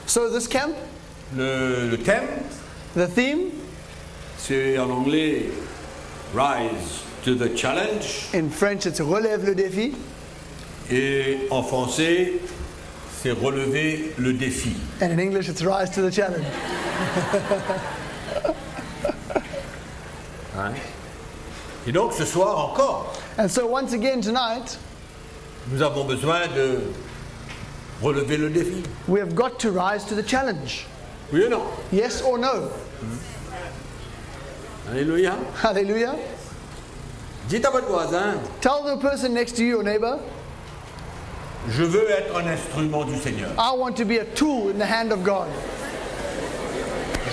So this camp, Le thème, the theme, c'est en anglais Rise to the Challenge. in French it's relève le défi, Et en français, c'est relever le défi. and in English it's rise to the challenge. Hein? Et donc ce soir encore, And so once again tonight, nous avons besoin de relever le défi. we have got to rise to the challenge. Oui ou non? Yes or no? Alléluia. Hallelujah. Dites à votre voisin, Tell the person next to you, your neighbor, je veux être un instrument du Seigneur. I want to be a tool in the hand of God.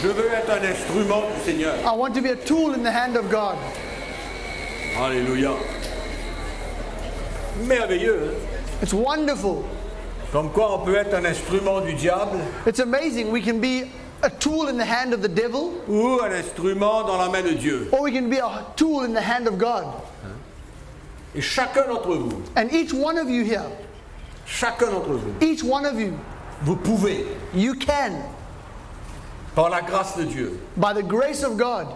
Je veux être un instrument du Seigneur. I want to be a tool in the hand of God. Alléluia. Merveilleux, hein? It's wonderful. Comme quoi on peut être un instrument du diable It's amazing. We can be a tool in the hand of the devil, ou un instrument dans la main de Dieu. or we can be a tool in the hand of God. Et chacun d'entre vous, And each one of you here, chacun d'entre vous, each one of you, vous pouvez, you can, par la grâce de Dieu, by the grace of God,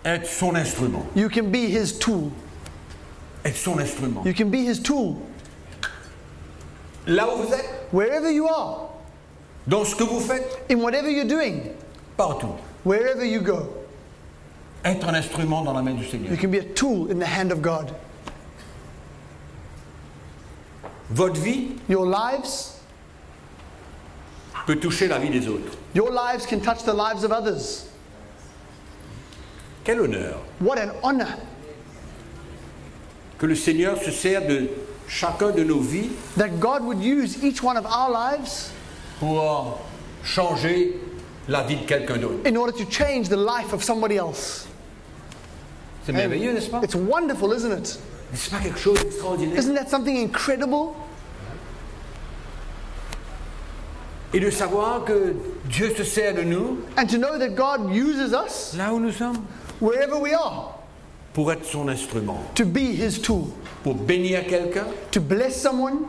être son instrument. you can be His tool. Être son instrument. You can be His tool. Là où vous êtes, Wherever you are, dans ce que vous faites, in whatever you're doing, partout. wherever you go, Être un instrument dans la main du Seigneur. you can be a tool in the hand of God. Votre vie Your lives, peut toucher la vie des autres. your lives can touch the lives of others. Quel honneur What an honor que le Seigneur se sert de chacun de nos vies that God would use each one of our lives pour changer la vie de quelqu'un d'autre. in order to change the life of somebody else. C'est merveilleux, n'est-ce pas? It's wonderful, isn't it? N'est-ce pas quelque chose d'extraordinaire? Isn't that something incredible? Et de savoir que Dieu se sert de nous And to know that God uses us là où nous sommes wherever we are pour être son instrument, to be His tool, pour bénir quelqu'un, to bless someone,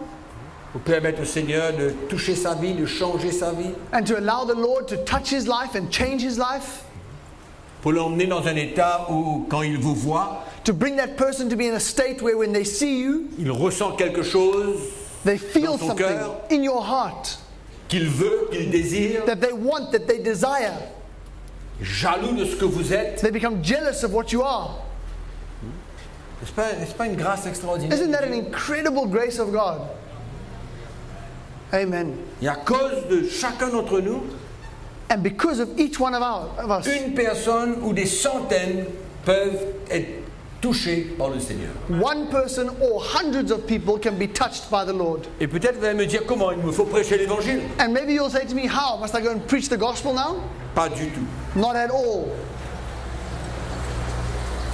pour permettre au Seigneur de toucher sa vie, de changer sa vie, and to allow the Lord to touch his life and change his life, pour l'emmener dans un état où, quand il vous voit, to bring that person to be in a state where when they see you, il ressent quelque chose they feel Dans son something cœur. in your heart qu'il veut, qu'il désire, that they want, that they desire. jaloux de ce que vous êtes. They become jealous of what you are. N'est-ce pas une grâce extraordinaire? Isn't that an incredible grace of God? Amen. Et à cause de chacun d'entre nous, And because of each one of us, une personne ou des centaines peuvent être touchés par le Seigneur. one person or hundreds of people can be touched by the Lord. Et peut-être vous allez me dire comment il me faut prêcher l'évangile. And maybe you'll say to me, how? Must I go and preach the gospel now? Pas du tout. Not at all.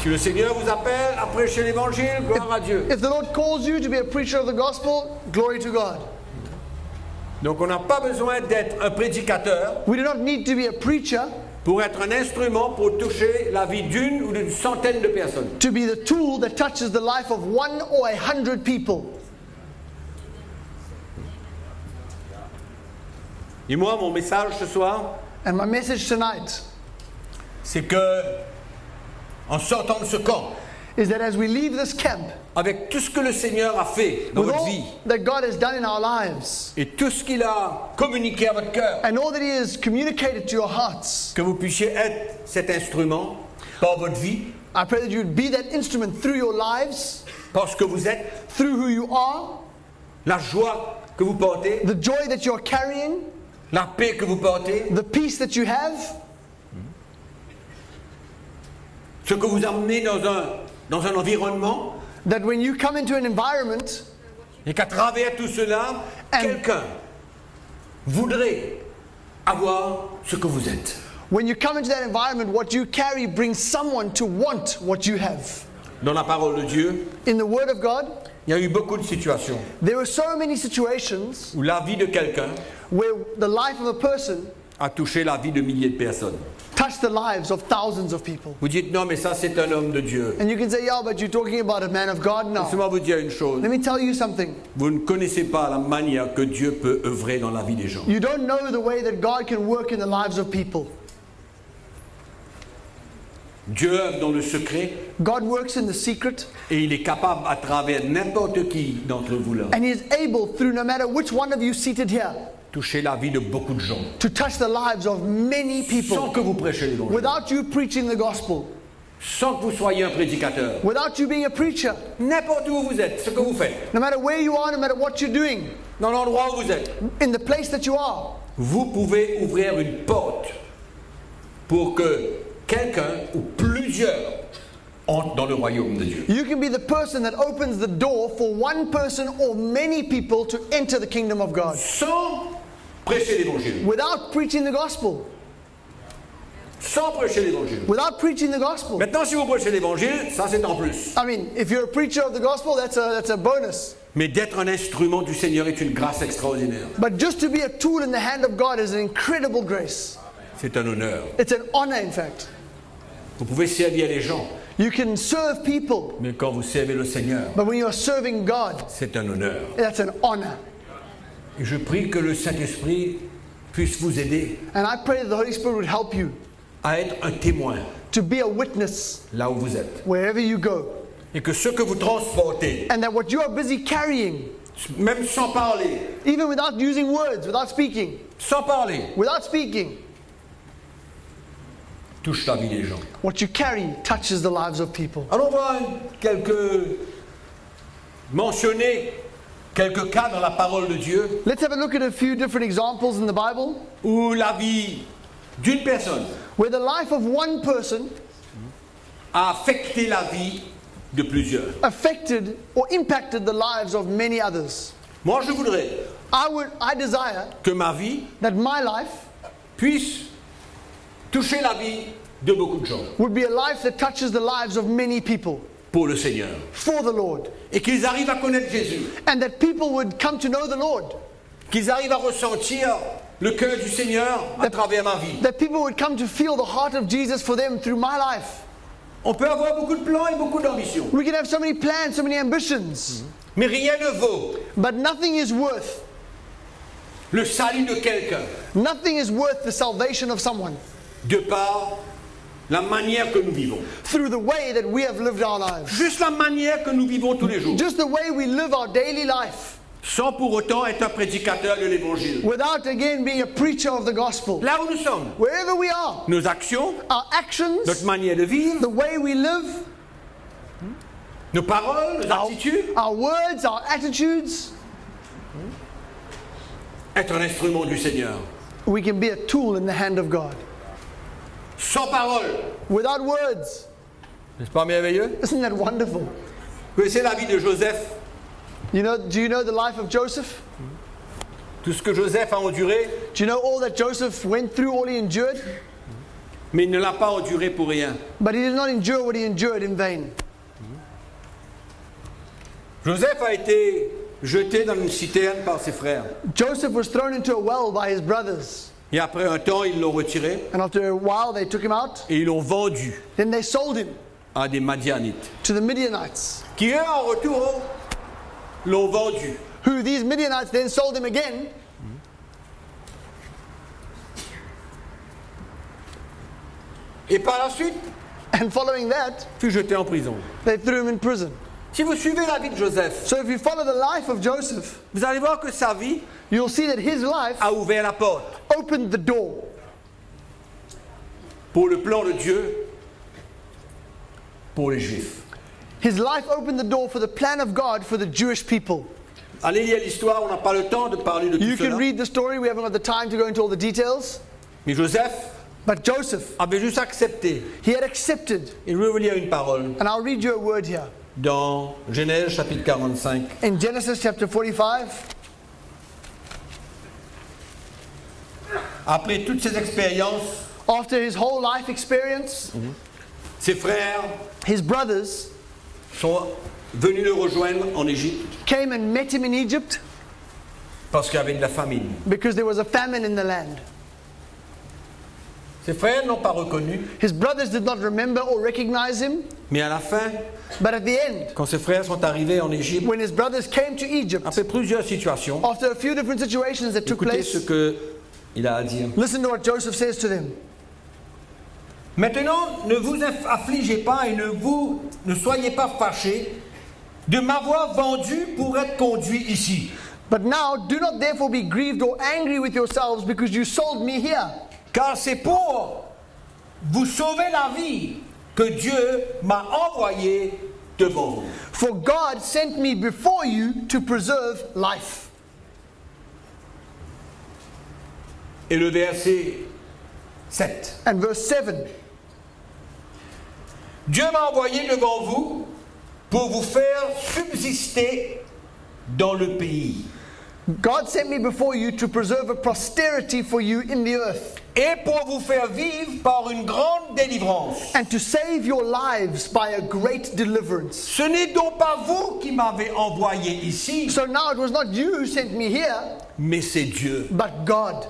Si le Seigneur vous appelle à prêcher l'évangile, gloire à Dieu. If the Lord calls you to be a preacher of the gospel, glory to God. Donc on n'a pas besoin d'être un prédicateur We do not need to be a preacher pour être un instrument pour toucher la vie d'une ou d'une centaine de personnes. to be the tool that touches the life of 1 or 100 people. Et moi, mon message ce soir, And my message tonight c'est que en sortant de ce camp, is that as we leave this camp, avec tout ce que le Seigneur a fait dans with votre all vie that God has done in our lives, et tout ce qu'il a communiqué à votre cœur, and all that He has communicated to your hearts, que vous puissiez être cet instrument par votre vie, I pray that you would be that instrument through your lives, parce que vous êtes, through who you are, la joie que vous portez, the joy that you're carrying, la paix que vous portez, the peace that you have, ce que vous amenez dans un environnement, that when you come into an environment, et qu'à travers tout cela, quelqu'un voudrait avoir ce que vous êtes. when you come into that environment, what you carry brings someone to want what you have. Dans la parole de Dieu, In the Word of God, il y a eu beaucoup de situations there are so many situations où la vie de quelqu'un where the life of a person a touché la vie de milliers de personnes. touched the lives of thousands of people. Vous dites non, mais ça c'est un homme de Dieu. And you can say, yeah, but you're talking about a man of God now. Laissez-moi vous dire une chose. Let me tell you something. Vous ne connaissez pas la manière que Dieu peut œuvrer dans la vie des gens. You don't know the way that God can work in the lives of people. Dieu œuvre dans le secret God works in the secret, et il est capable à travers n'importe qui d'entre vous là, and He is able, through no matter which one of you seated here, toucher la vie de beaucoup de gens to touch the lives of many sans people que vous prêchiez l'évangile, without you preaching the gospel, sans que vous soyez un prédicateur. without you being a preacher. N'importe où vous êtes, ce que vous faites, No matter where you are, no matter what you're doing, dans l'endroit où vous êtes, in the place that you are, vous pouvez ouvrir une porte pour que quelqu'un ou plusieurs entrent dans le royaume de Dieu. you can be the person that opens the door for one person or many people to enter the kingdom of God Sans prêcher l'évangile. without preaching the gospel. Sans prêcher l'évangile. Without preaching the gospel. Maintenant, si vous prêchez l'évangile, ça c'est en plus. I mean, if you're a preacher of the gospel, that's a bonus. Mais d'être un instrument du Seigneur est une grâce extraordinaire. But just to be a tool in the hand of God is an incredible grace. C'est un honneur. It's an honor, in fact. Vous pouvez servir les gens, You can serve people, mais quand vous servez le Seigneur, but when you're serving God, c'est un honneur. that's an honor. Et je prie que le Saint-Esprit puisse vous aider And I pray that the Holy Spirit would help you à être un témoin to be a witness là où vous êtes. wherever you go. Et que ce que vous transportez, And that what you are busy carrying, même sans parler, even without using words, without speaking, touche la vie des gens. what you carry touches the lives of people. Allons voir mentionner quelques cas dans la parole de Dieu Let's have a look at a few different examples in the Bible où la vie d'une personne where the life of one person a affecté la vie de plusieurs. affected or impacted the lives of many others. Moi, je voudrais I desire que ma vie that my life puisse toucher la vie de beaucoup de gens would be a life that touches the lives of many people pour le Seigneur. for the Lord, Et qu'ils arrivent à connaître Jésus. and that people would come to know the Lord, Qu'ils arrivent à ressentir le cœur du Seigneur à travers ma vie. that people would come to feel the heart of Jesus for them through my life. On peut avoir beaucoup de plans et beaucoup d'ambitions. We can have so many plans, so many ambitions, Mais rien ne vaut but nothing is worth le salut de quelqu'un the salvation of someone de par la manière que nous vivons. through the way that we have lived our lives. Juste la manière que nous vivons tous les jours. Just the way we live our daily life, Sans pour autant être un prédicateur de l'évangile. without again being a preacher of the gospel. Là où nous sommes, Wherever we are, nos actions, our actions, notre manière de vivre, the way we live, nos paroles, nos attitudes, our words, our attitudes, être un instrument du Seigneur. we can be a tool in the hand of God. Sans parole. Without words. N'est-ce pas merveilleux? Isn't that wonderful? Vous connaissez la vie de Joseph? Do you know the life of Joseph? Tout ce que Joseph a enduré, Do you know all that Joseph went through, all he endured? mais il ne l'a pas enduré pour rien. But he did not endure what he endured in vain. Joseph a été jeté dans une citerne par ses frères. Joseph was thrown into a well by his brothers. Et après un temps, ils l'ont retiré And after a while, they took him out. et ils l'ont vendu Then they sold him à des Madianites. to the Midianites, Qui eux, en retour, l'ont vendu. who these Midianites then sold him again. Et par la suite, And following that, fut jeté en prison. they threw him in prison. Si vous suivez la vie de Joseph, So if you follow the life of Joseph, vous allez voir que sa vie you'll see that his life a ouvert la porte opened the door pour le plan de Dieu pour les Juifs. His life opened the door for the plan of God for the Jewish people. Allez lire l'histoire, on n'a pas le temps de parler de tout You can cela. read the story, we haven't got the time to go into all the details. Mais Joseph But Joseph, avait juste accepté. he had accepted. Et je vais vous lire une parole And I'll read you a word here. dans Genèse chapitre 45. In Genesis chapter 45, Après toutes ces expériences, after his whole life experience, ses frères his brothers sont venus le rejoindre en Égypte came and met him in Egypt parce qu'il y avait de la famine. because there was a famine in the land. Ses frères n'ont pas reconnu, His brothers did not remember or recognize him. mais à la fin, But at the end, quand ses frères sont arrivés en Égypte, when his brothers came to Egypt, après plusieurs situations, after a few different situations that took écoutez ce place, qu'il a à dire. listen to what Joseph says to them. Maintenant, ne vous affligez pas et ne soyez pas fâchés de m'avoir vendu pour être conduit ici. But now, do not therefore be grieved or angry with yourselves because you sold me here. Car c'est pour vous sauver la vie que Dieu m'a envoyé devant vous. For God sent me before you to preserve life. Et le verset 7. And verse 7. Dieu m'a envoyé devant vous pour vous faire subsister dans le pays God sent me before you to preserve a posterity for you in the earth, et pour vous faire vivre par une grande délivrance. and to save your lives by a great deliverance. Ce n'est donc pas vous qui m'avez envoyé ici, So now it was not you who sent me here, mais c'est Dieu. but God.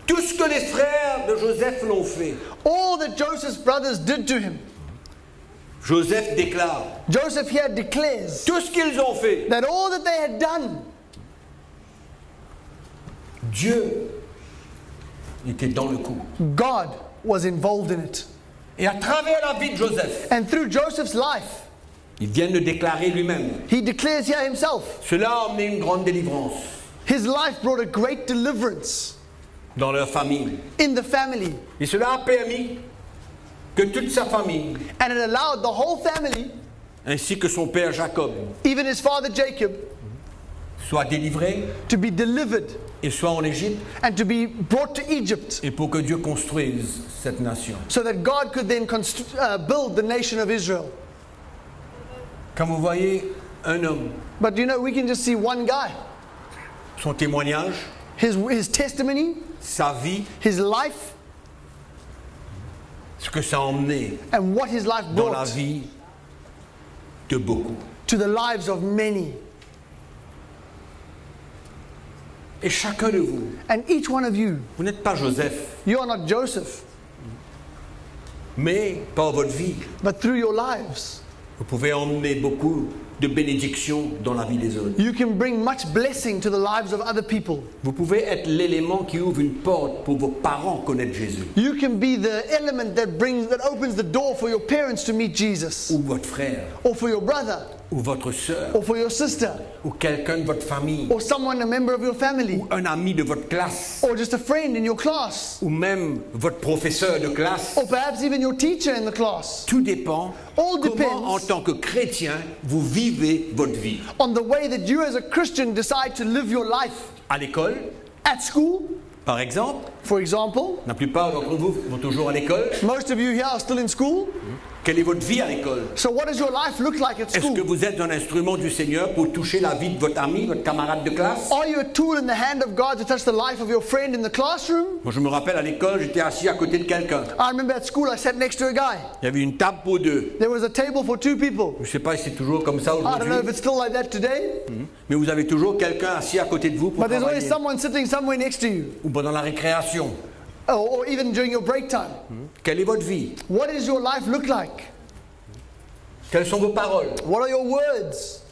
Tout ce que les frères de Joseph l'ont fait, All that Joseph's brothers did to him, Joseph déclare. Joseph here declares Tout ce qu'ils ont fait, that all that they had done, Dieu était dans le coup. God was involved in it. Et à travers la vie de Joseph, And through Joseph's life, il vient de déclarer lui-même. he declares here himself, Cela a emmené une grande délivrance his life brought a great deliverance dans leur famille. in the family. Et cela a permis que toute sa famille, And it allowed the whole family, ainsi que son père Jacob, even his father Jacob, soit délivré to be delivered et soit en Égypte, and to be brought to Egypt, et pour que Dieu construise cette nation. so that God could then build the nation of Israel. Quand vous voyez un homme, But you know, we can just see one guy, son témoignage, his testimony, sa vie, his life, ce que ça a emmené and what his life dans la brought vie de beaucoup. to the lives of many. Et chacun de vous, And each one of you, vous n'êtes pas Joseph, you are not Joseph, mais par votre vie, but through your lives, vous pouvez emmener beaucoup de bénédictions dans la vie des autres. you can bring much blessing to the lives of other people. Vous pouvez être l'élément qui ouvre une porte pour vos parents connaître Jésus, You can be the element that opens the door for your parents to meet Jesus, ou votre frère, or for your brother, ou votre sœur, or for your sister, ou quelqu'un de votre famille, or someone, a member of your family, ou un ami de votre classe, or just a friend in your class, ou même votre professeur de classe. or perhaps even your teacher in the class, Tout dépend All comment, depends. en tant que chrétien, vous vivez votre vie. on the way that you as a Christian decide to live your life. À l'école, At school, par exemple, for example, la plupart d'entre vous vont toujours à l'école. most of you here are still in school. Quelle est votre vie à l'école? So what does your life look like at Est-ce school? que vous êtes un instrument du Seigneur pour toucher la vie de votre ami, votre camarade de classe? Are you a tool in the hand of God to touch the life of your friend in the classroom? Moi, je me rappelle à l'école, j'étais assis à côté de quelqu'un. I remember at school I sat next to a guy. Il y avait une table pour deux. There was a table for two people. Je ne sais pas si c'est toujours comme ça I don't know if aujourd'hui, it's still like that today, mais vous avez toujours quelqu'un assis à côté de vous pour but there's always travailler. someone sitting somewhere next to you, Ou pendant la récréation. or even during your break time. Quelle est votre vie? What does your life look like? Quelles sont vos paroles? What are your words?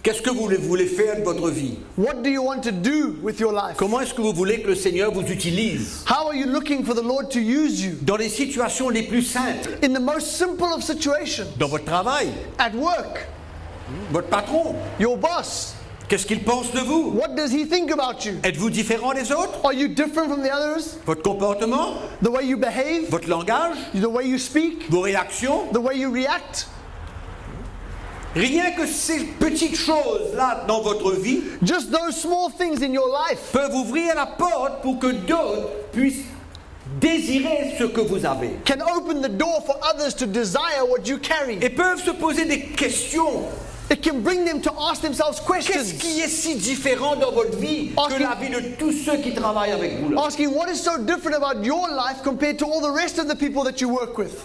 Qu'est-ce que vous voulez faire de votre vie? What do you want to do with your life? Comment est-ce que vous voulez que le Seigneur vous utilise? How are you looking for the Lord to use you? Dans les situations les plus simples. In the most simple of situations, Dans votre travail. at work, Votre patron. your boss, Qu'est-ce qu'il pense de vous? what does he think about you? Êtes-vous différent des autres? Are you different from the others? Votre comportement? The way you behave, Votre langage? the way you speak, Vos réactions? the way you react? Rien que ces petites choses-là dans votre vie Just those small things in your life peuvent ouvrir la porte pour que d'autres puissent désirer ce que vous avez. can open the door for others to desire what you carry. Et peuvent se poser des questions. It can bring them to ask themselves Qu'est-ce questions, qui est si différent dans votre vie que la vie de tous ceux qui travaillent avec vous là? asking what is so different about your life compared to all the rest of the people that you work with.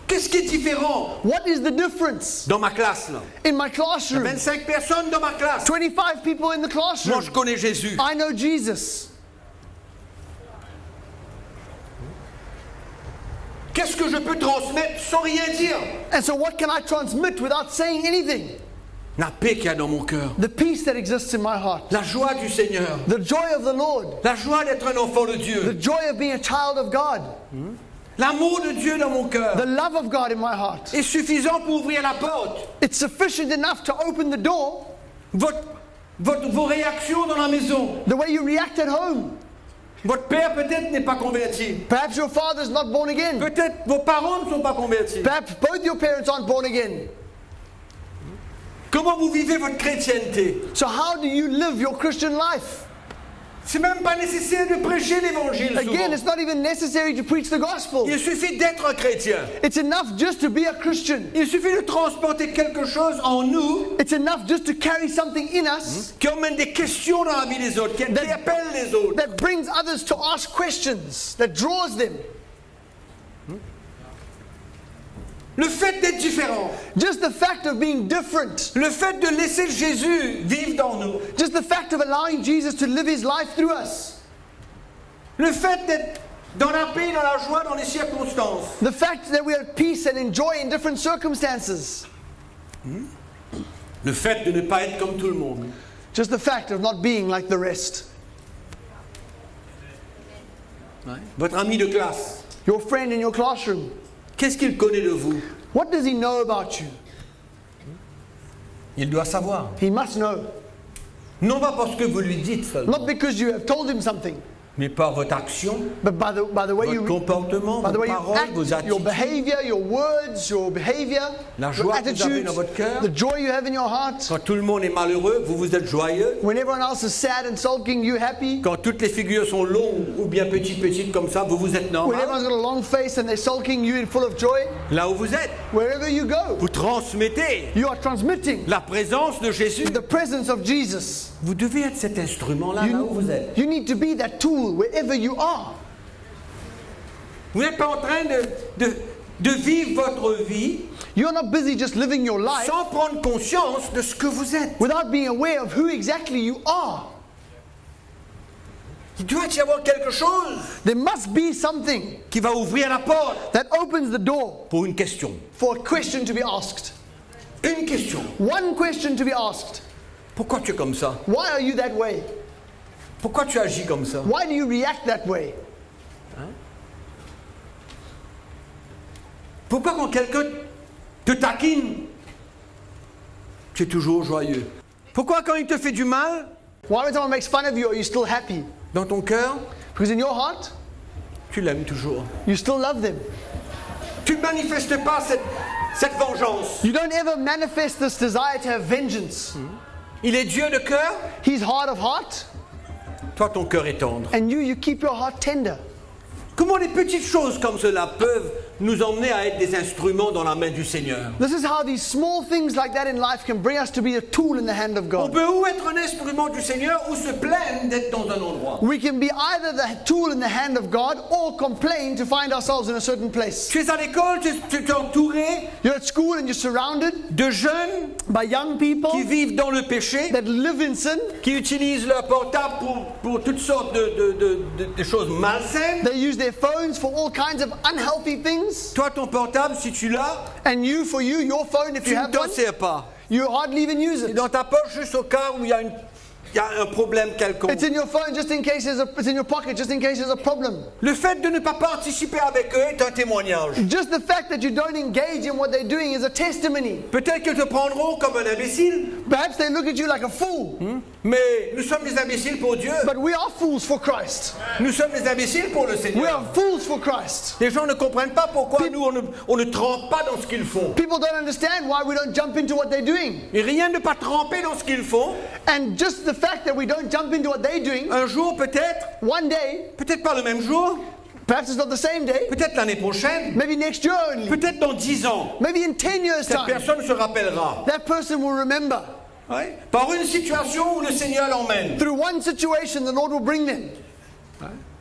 Qu'est-ce qui est différent What is the difference? dans ma classe là? In my classroom, 25 personnes dans ma classe. 25 people in the Moi classroom. je connais Jésus. I know Jesus. qu'est-ce que je peux transmettre sans rien dire? And so what can I transmit without saying anything? La paix qu'il y a dans mon cœur, The peace that exists in my heart. la joie du Seigneur, The joy of the Lord. la joie d'être un enfant de The Dieu, joy of being a child of God. l'amour de Dieu dans mon cœur The love of God in my heart. est suffisant pour ouvrir la porte. It's sufficient enough to open the door. Vos réactions dans la maison. The way you react at home. Votre père peut-être n'est pas converti. Perhaps your father's not born again. Peut-être vos parents ne sont pas convertis. Perhaps both your parents aren't born again. Comment vous vivez votre chrétienté? So how do you live your Christian life? C'est même pas nécessaire de prêcher l'évangile Again, souvent. it's not even necessary to preach the gospel. Il suffit d'être un chrétien. It's enough just to be a Christian. Il suffit de transporter quelque chose en nous It's enough just to carry something in us qui emmène des questions dans la vie des autres, qui appelle les autres. that brings others to ask questions, that draws them. Le fait d'être différent, Just the fact of being different, le fait de laisser Jésus vivre dans nous, just the fact of allowing Jesus to live his life through us, le fait d'être dans la paix, dans la joie, dans les circonstances, the fact that we are at peace and enjoy in different circumstances, le fait de ne pas être comme tout le monde. just the fact of not being like the rest. Votre ami de classe, Your friend in your classroom, qu'est-ce qu'il connaît de vous? what does he know about you? Il doit savoir. He must know. Non pas parce que vous lui dites seulement, Not because you have told him something, mais par votre action, but by the way votre you comportement, by the vos way you paroles, vos act, your attitudes. behavior, your words, your behavior, La your joie que vous avez attitudes, dans votre cœur. the joy you have in your heart. Quand tout le monde est malheureux, vous êtes joyeux. When everyone else is sad and sulking, you happy. Quand toutes les figures sont longues ou bien petites comme ça, vous êtes When normal. everyone's got a long face and they're sulking, you full of joy. Là où vous êtes, Wherever you go, vous transmettez you are transmitting la présence de Jésus. the presence of Jesus. Vous devez être cet instrument-là, là où vous êtes. You need to be that tool wherever you are. Vous n'êtes pas en train de vivre votre vie You're not busy just living your life sans prendre conscience de ce que vous êtes. without being aware of who exactly you are. Il doit y avoir quelque chose There must be something qui va ouvrir la porte that opens the door pour une question. for a question to be asked. Une question. One question to be asked. Pourquoi tu es comme ça? Why are you that way? Pourquoi tu agis comme ça? Why do you react that way? Pourquoi quand quelqu'un te taquine, tu es toujours joyeux? Pourquoi quand il te fait du mal, Why when someone makes fun of you, are you still happy? dans ton cœur, Because in your heart, tu l'aimes toujours? you still love them. Tu ne manifestes pas cette vengeance. You don't ever manifest this desire to have vengeance. Il est Dieu de cœur, He's hard of heart, toi ton cœur est tendre. and you keep your heart tender. Comment des petites choses comme cela peuvent nous emmener à être des instruments dans la main du Seigneur? This is how these small things like that in life can bring us to be a tool in the hand of On God. peut ou être un instrument du Seigneur ou se plaindre d'être dans un endroit. We can be either the tool in the hand of God or complain to find ourselves in a certain place. Tu es à l'école, tu es entouré You're at school and you're surrounded de jeunes by young people qui vivent dans le péché, that live in sin. qui utilisent leur portable pour toutes sortes de choses malsaines. They use their phones for all kinds of unhealthy things. Toi, ton portable, si tu l'as, And for you, your phone, if tu you ne have t'en one, sers pas. you hardly even use C'est it. dans ta poche juste au cas où il y a un problème quelconque. It's in your phone just in case it's in your pocket just in case there's a problem. Le fait de ne pas participer avec eux est un témoignage. Just the fact that you don't engage in what they're doing is a testimony. Peut-être qu'ils te prendront comme un imbécile, Perhaps they look at you like a fool, mais nous sommes des imbéciles pour Dieu. but we are fools for Christ. Nous sommes des imbéciles pour le We Seigneur. are fools for Christ. Les gens ne comprennent pas pourquoi nous, on ne trempe pas dans ce qu'ils font. People don't understand why we don't jump into what they're doing. Et rien de ne pas tremper dans ce qu'ils font, And just the fact that we don't jump into what they're doing, un jour peut-être, one day, peut-être pas le même jour, perhaps it's not the same day, peut-être l'année prochaine, maybe next year only, peut-être dans 10 ans, maybe in 10 years' cette time, personne se rappellera. that person will remember. Ouais. Par une situation où le Seigneur l'emmène. Through one situation, the Lord will bring them.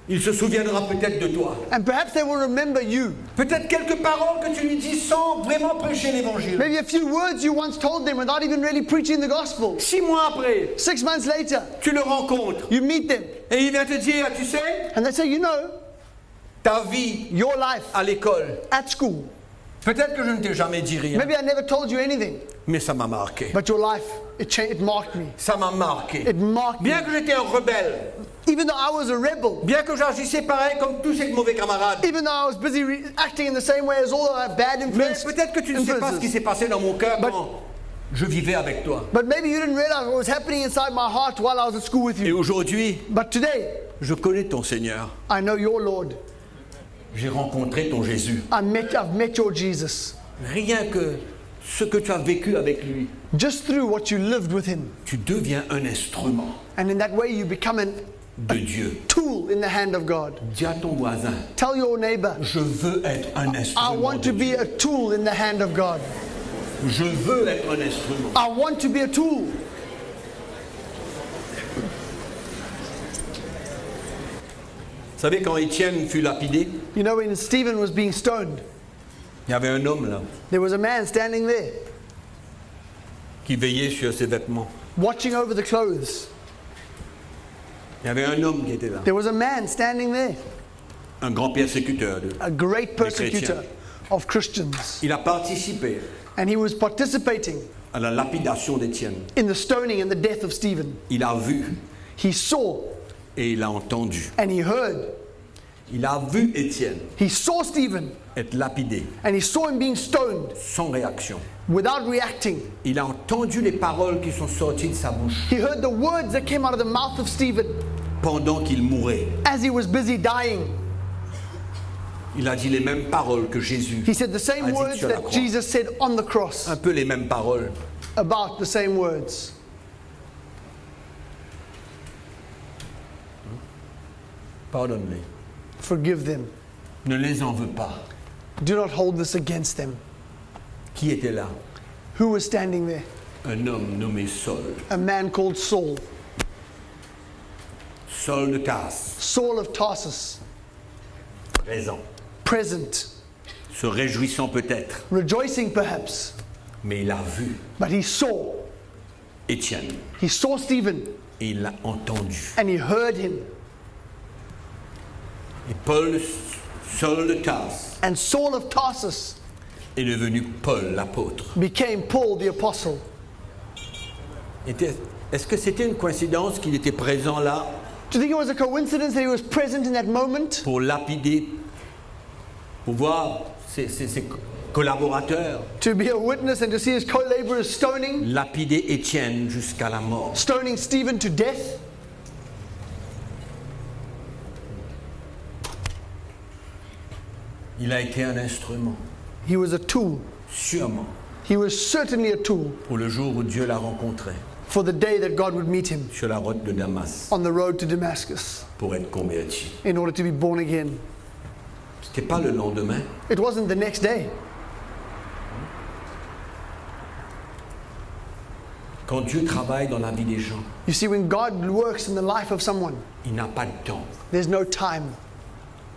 Il se souviendra peut-être de toi. And perhaps they will remember you. Peut-être quelques paroles que tu lui dis sans vraiment prêcher l'évangile. Maybe a few words you once told them without even really preaching the gospel. 6 mois après, 6 months later, tu le rencontres you meet them. et il vient te dire, tu sais, And they say, you know, ta vie your life à l'école. at school. Peut-être que je ne t'ai jamais dit rien, Maybe I never told you anything, mais ça m'a marqué. but your life, it marked me. Ça m'a marqué. It marked me. Bien que j'étais un rebelle, Even though I was a rebel, bien que j'agissais pareil comme tous ces mauvais camarades, even though I was busy acting in the same way as all of our bad mais influences. peut-être que tu ne sais pas ce qui s'est passé dans mon cœur But- quand je vivais avec toi. But maybe you didn't realize what was happening inside my heart while I was at school with Et you. aujourd'hui, But today, je connais ton Seigneur. I know your Lord. J'ai rencontré ton Jésus. I've met your Jesus. Rien que ce que tu as vécu avec lui, Just through what you lived with him. tu deviens un instrument And in that way, you become a de Dieu. tool in the hand of God. Dis à ton voisin, Tell your neighbor, je veux être un I instrument want de to be Dieu. a tool in the hand of God. Je veux être un instrument. I want to be a tool. Vous savez, quand Étienne fut lapidé, You know, when Stephen was being stoned, il y avait un homme là there was a man standing there, qui veillait sur ses vêtements. watching over the clothes. Il y avait un homme qui était là, There was a man standing there, un grand persécuteur. a great persecutor of Christians. Il a participé And he was participating à la lapidation d'Étienne. in the stoning and the death of Stephen. Il a vu He saw et il a entendu. and he heard. Il a vu Étienne He saw Stephen être lapidé and he saw him being stoned sans réaction. without reacting. Il a entendu les paroles qui sont sorties de sa bouche He heard the words that came out of the mouth of Stephen pendant qu'il mourait. as he was busy dying. Il a dit les mêmes paroles que Jésus He said the a same dites words sur la that croix. Jesus said on the cross, Un peu les mêmes paroles. about the same words. Pardonne-les. Forgive them. Ne les en veux pas. Do not hold this against them. Qui était là? Who was standing there? Un homme nommé Saul. A man called Saul. Saul de Tarse, Saul of Tarsus, présent, present, se réjouissant peut-être, rejoicing perhaps, mais il a vu but he saw. Étienne He saw Stephen et il l'a entendu. and he heard him. Et Saul de Tarse And Saul of Tarsus est devenu Paul l'apôtre. became Paul the apostle. Est-ce que c'était une coïncidence qu'il était présent là Do you think it was a coincidence that he was present in that moment pour lapider, pour voir ses collaborateurs to be a witness and to see his co-laborers lapider Étienne jusqu'à la mort? stoning Stephen to death? Il a été un instrument, He was a tool. sûrement, He was certainly a tool pour le jour où Dieu l'a rencontré for the day that God would meet him sur la route de Damas on the road to Damascus pour être converti. in order to be born again. C'était pas le lendemain. It wasn't the next day. Quand Dieu travaille dans la vie des gens, You see, when God works in the life of someone, il n'a pas de temps. there's no time.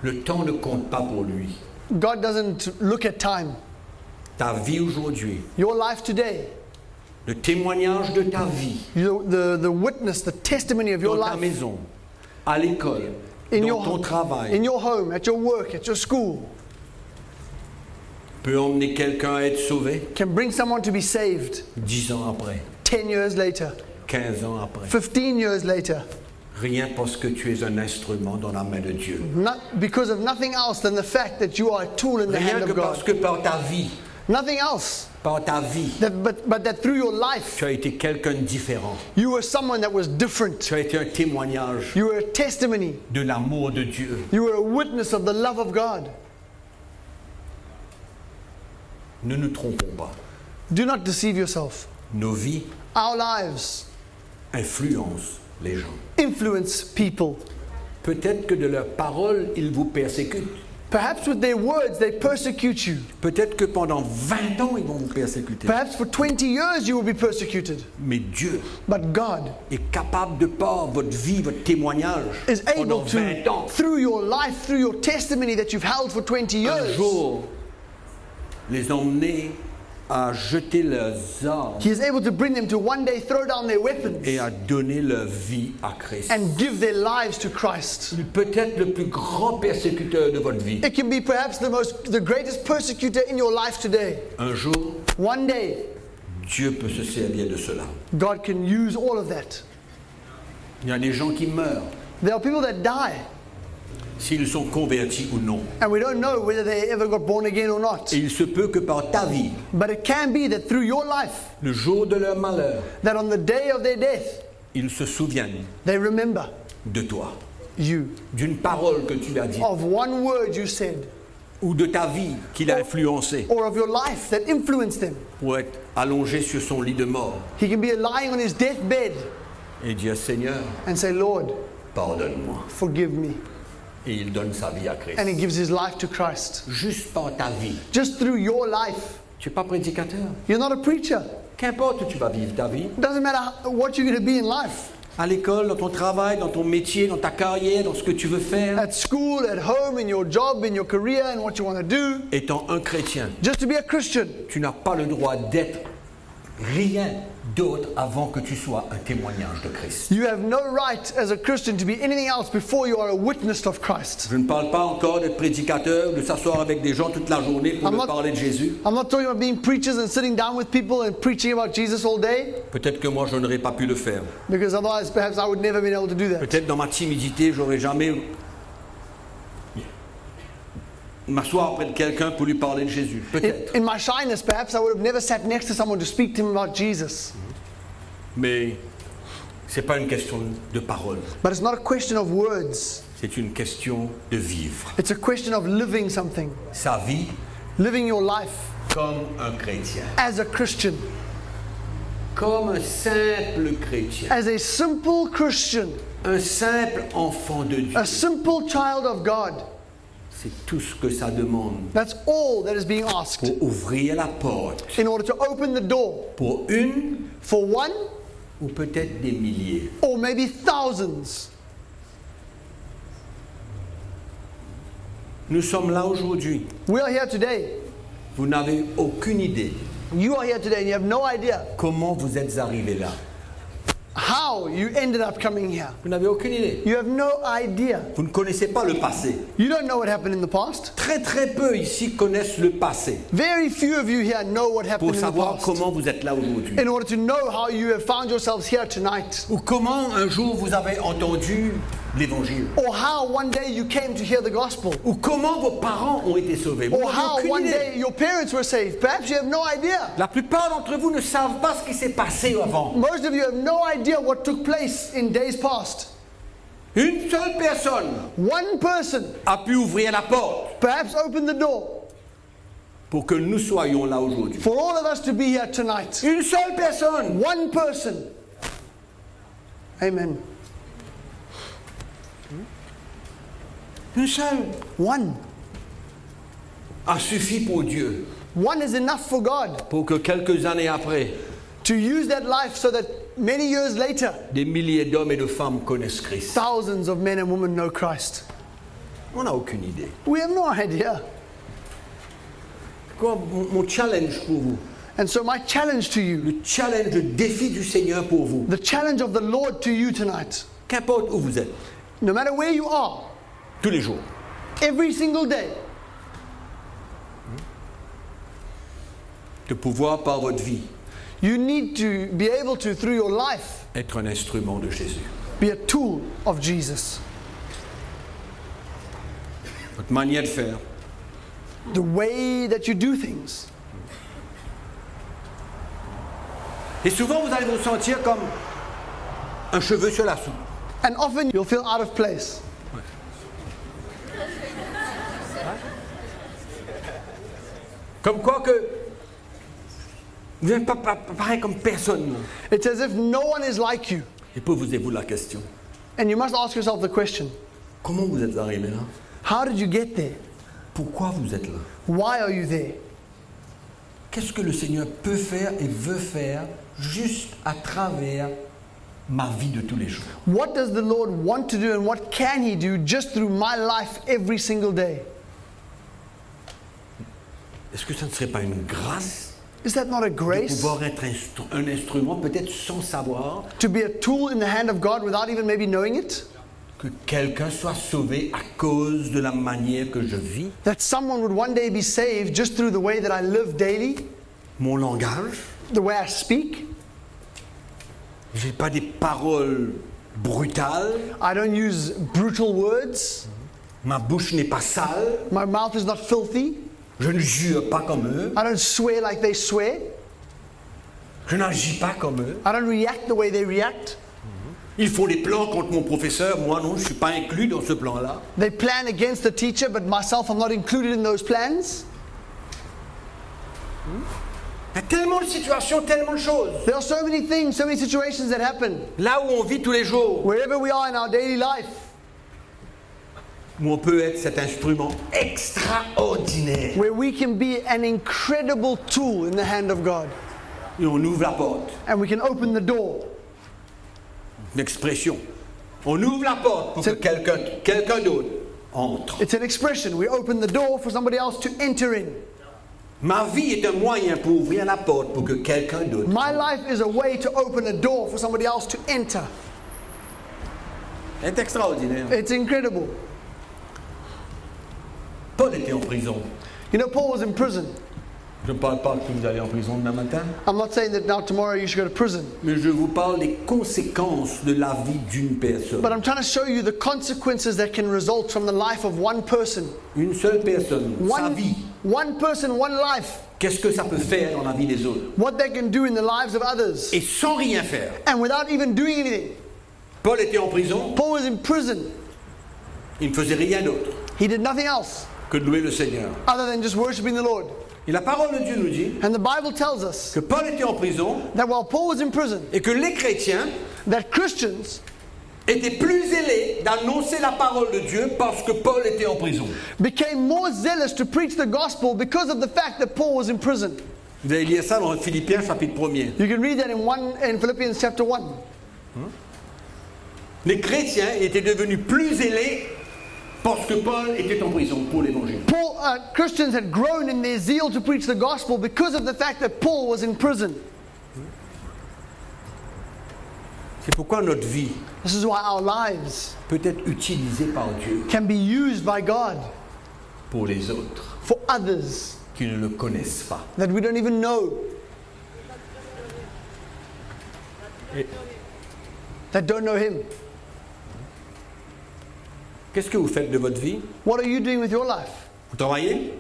Le temps ne compte pas pour lui. God doesn't look at time. Ta vie aujourd'hui, Your life today, le témoignage de ta vie, the witness, the testimony of your dans ta life maison, à l'école, in dans your ton home, travail, in your home, at your work, at your school, peut emmener quelqu'un à être sauvé can bring someone to be saved 10 ans après, 10 years later, 15 ans après. 15 years later, Rien parce que tu es un instrument dans la main de Dieu. not because of nothing else than the fact that you are a tool in the Rien hand que of parce God. que par ta vie, Nothing else. par ta vie, But that through your life, tu as été quelqu'un de différent. you were someone that was different. Tu as été un témoignage You were a testimony. de l'amour de Dieu. You were a witness of the love of God. Ne nous trompons pas. Do not deceive yourself. Nos vies Our lives influencent les gens. influence people. Peut-être que de leurs paroles, ils vous persécutent. Perhaps with their words they persecute you. Peut-être que pendant 20 ans, ils vont vous persécuter. Perhaps for 20 years you will be persecuted. Mais Dieu But God est capable de par votre vie, votre témoignage, is pendant able 20 ans, to, through your life, through your testimony that you've held for 20 un years, jour, les emmener à jeter leurs armes He is able to bring them to one day throw down their weapons et à donner leur vie à Christ. and give their lives to Christ. Il peut être le plus grand persécuteur de votre vie. It can be perhaps the greatest persecutor in your life today. Un jour, One day, Dieu peut se servir de cela. God can use all of that. Il y a des gens qui meurent, There are people that die, s'ils sont convertis ou non. and we don't know whether they ever got born again or not. Et il se peut que par ta vie, But it can be that through your life, le jour de leur malheur, that on the day of their death, ils se souviennent they remember de toi, you, d'une parole que tu as dit, of one word you said, ou de ta vie qu'il a influencé or of your life that influenced them. pour être allongé sur son lit de mort He can be lying on his deathbed et dire Seigneur, and say, Lord, pardonne-moi. forgive me. Et il donne sa vie à Christ. And he gives his life to Christ. Juste par ta vie. Just through your life. Tu n'es pas prédicateur. You're not a preacher. Qu'importe où tu vas vivre ta vie. It doesn't matter what you're going to be in life. À l'école, dans ton travail, dans ton métier, dans ta carrière, dans ce que tu veux faire. At school, at home, in your job, in your career, and what you want to do. Étant un chrétien, Just to be a Christian. tu n'as pas le droit d'être rien d'autre avant que tu sois un témoignage de Christ. You have no right as a Christian to be anything else before you are a witness of Christ. Je ne parle pas encore d'être prédicateur, de s'asseoir avec des gens toute la journée pour leur parler de Jésus. I'm not talking about being preachers and sitting down with people and preaching about Jesus all day, Peut-être que moi, je n'aurais pas pu le faire. because otherwise perhaps I would never been able to do that. Peut-être dans ma timidité, j'aurais jamais m'asseoir près de quelqu'un pour lui parler de Jésus. Peut-être. In my shyness, perhaps I would have never sat next to someone to speak to him about Jesus. Mais c'est pas une question de parole. But it's not a question of words. C'est une question de vivre. It's a question of living something, Sa vie living your life comme un chrétien. as a Christian, Comme un simple chrétien. as a simple Christian, Un simple enfant de Dieu. a simple child of God. C'est tout ce que ça demande That's all that is being asked pour ouvrir la porte in order to open the door pour une for one ou peut-être des milliers. or maybe thousands. Nous sommes là aujourd'hui. We are here today. Vous n'avez aucune idée You are here today and you have no idea comment vous êtes arrivé là. how you ended up coming here. Vous n'avez aucune idée. You have no idea. Vous ne connaissez pas le passé. You don't know what happened in the past. Très très peu ici connaissent le passé Very few of you here know what happened pour in the savoir past. comment vous êtes là aujourd'hui. In order to know how you have found yourselves here tonight. Ou comment un jour vous avez entendu l'évangile. Or how one day you came to hear the gospel. Ou comment vos parents ont été sauvés. Vous Or n'avez how aucune one idée. day your parents were saved. Perhaps you have no idea. La plupart d'entre vous ne savent pas ce qui s'est passé avant. Most of you have no idea what took place in days past. Une seule personne One person a pu ouvrir la porte perhaps opened the door pour que nous soyons là aujourd'hui. for all of us to be here tonight. Une seule personne. One person. Amen. Une seule One. a suffi pour Dieu One is enough for God pour que quelques années après, to use that life so that many years later, des milliers d'hommes et de femmes connaissent Christ. thousands of men and women know Christ. On n'a aucune idée. We have no idea. Quoi, mon challenge pour vous, And so my challenge to you, le challenge, le défi du Seigneur pour vous, the challenge of the Lord to you tonight, qu'importe où vous êtes, no matter where you are, tous les jours, every single day, de pouvoir par votre vie you need to be able to, through your life, être un instrument de Jésus. be a tool of Jesus. Votre manière de faire, The way that you do things. et souvent vous allez vous sentir comme un cheveu sur la soupe. And often you'll feel out of place. Comme quoi que vous n'êtes pas pareil comme personne. It's as if no one is like you. Et posez-vous la question, And you must ask yourself the question, comment vous êtes arrivé là? how did you get there? Pourquoi vous êtes là? Why are you there? Qu'est-ce que le Seigneur peut faire et veut faire juste à travers ma vie de tous les jours? What does the Lord want to do and what can He do just through my life every single day? Est-ce que ça ne serait pas une grâce Is that not a de grace? pouvoir être un instrument, peut-être sans savoir, To be a tool in the hand of God without even maybe knowing it? que quelqu'un soit sauvé à cause de la manière que je vis, That someone would one day be saved just through the way that I live daily, mon langage. the way I speak. J'ai pas des paroles brutales, I don't use brutal words. ma bouche n'est pas sale, My mouth is not filthy. je ne jure pas comme eux, I don't swear like they swear. je n'agis pas comme eux. I don't react the way they react. Ils font des plans contre mon professeur, moi non, je ne suis pas inclus dans ce plan-là. They plan against the teacher, but myself, I'm not included in those plans. Il y a tellement de situations, tellement de choses. There are so many things, so many situations that happen Là où on vit tous les jours, wherever we are in our daily life, où on peut être cet instrument extraordinaire. where we can be an incredible tool in the hand of God. Et on ouvre la porte. And we can open the door. Une expression. On ouvre la porte pour que quelqu'un d'autre entre. It's an expression. We open the door for somebody else to enter in. Ma vie est un moyen pour ouvrir la porte pour que quelqu'un d'autre. My life is a way to open a door for somebody else to enter. C'est extraordinaire. It's incredible. Paul était en prison. You know, Paul was in prison. Je ne parle pas que vous allez en prison demain matin, I'm not saying that now tomorrow you should go to prison, mais je vous parle des conséquences de la vie d'une personne. but I'm trying to show you the consequences that can result from the life of one person. Une seule personne, sa vie. One person, one life. Qu'est-ce que ça peut faire dans la vie des autres? What they can do in the lives of others. Et sans rien faire. And without even doing anything. Paul était en prison, Paul was in prison. il ne faisait rien d'autre He did nothing else que de louer le Seigneur. other than just worshiping the Lord. Et la parole de Dieu nous dit And the Bible tells us que Paul était en prison that while Paul was in prison, et que les chrétiens that Christians étaient plus zélés d'annoncer la parole de Dieu parce que Paul était en prison. became more zealous to preach the gospel because of the fact that Paul was in prison. Vous allez lire ça dans Philippiens chapitre 1er. You can read that in Philippians chapter 1. Les chrétiens étaient devenus plus zélés parce que Paul était en prison pour l'évangile. Christians had grown in their zeal to preach the gospel because of the fact that Paul was in prison. C'est pourquoi notre vie This is why our lives peut être utilisée par Dieu can be used by God pour les autres for others qui ne le connaissent pas. that we don't even know, that don't know Him. Qu'est-ce que vous faites de votre vie? What are you doing with your life? Vous travaillez?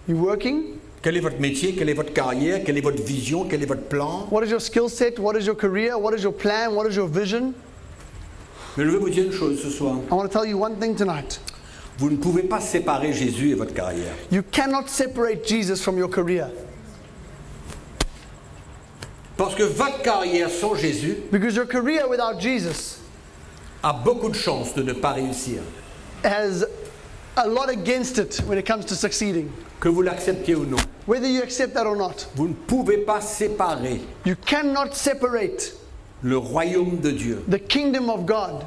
You working? Quel est votre métier? Quelle est votre carrière? Quelle est votre vision? Quel est votre plan? What is your skill set? What is your career? What is your plan? What is your vision? Mais je veux vous dire une chose ce soir. I want to tell you one thing tonight. Vous ne pouvez pas séparer Jésus et votre carrière. You cannot separate Jesus from your career. Parce que votre carrière sans Jésus Because your career without Jesus a beaucoup de chances de ne pas réussir. has a lot against it when it comes to succeeding. Que vous l'acceptiez ou non. Whether you accept that or not. Vous ne pouvez pas séparer You cannot separate le royaume de Dieu, the kingdom of God,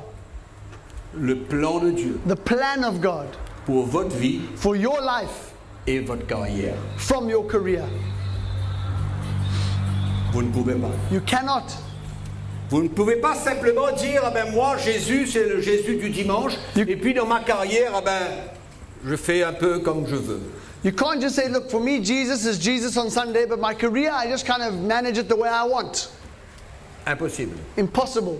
le plan de Dieu the plan of God pour votre vie for your life et votre carrière. from your career. Vous ne pouvez pas. You cannot. Vous ne pouvez pas simplement dire, ah ben moi Jésus c'est le Jésus du dimanche, et puis dans ma carrière, ah ben je fais un peu comme je veux. You can't just say, look, for me, Jesus is Jesus on Sunday, but my career, I just kind of manage it the way I want. Impossible. Impossible.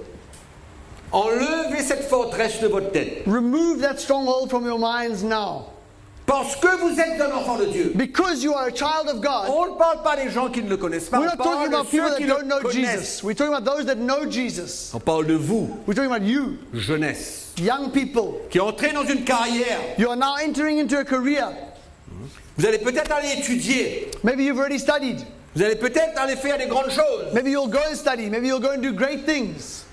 Enlevez cette forteresse de votre tête. Remove that stronghold from your minds now. Parce que vous êtes un enfant de Dieu. Because you are a child of God. On ne parle pas des gens qui ne le connaissent pas. We're On not talking parle about de people ceux that qui don't le know connaissent. Jesus. We're talking about those that know Jesus. On parle de vous, We're talking about you, jeunesse, young people. qui entrez dans une carrière. You are now entering into a career. Vous allez peut-être aller étudier. Maybe you've already studied. Vous allez peut-être aller faire des grandes choses. Maybe you'll go and study. Maybe you'll go and do great things.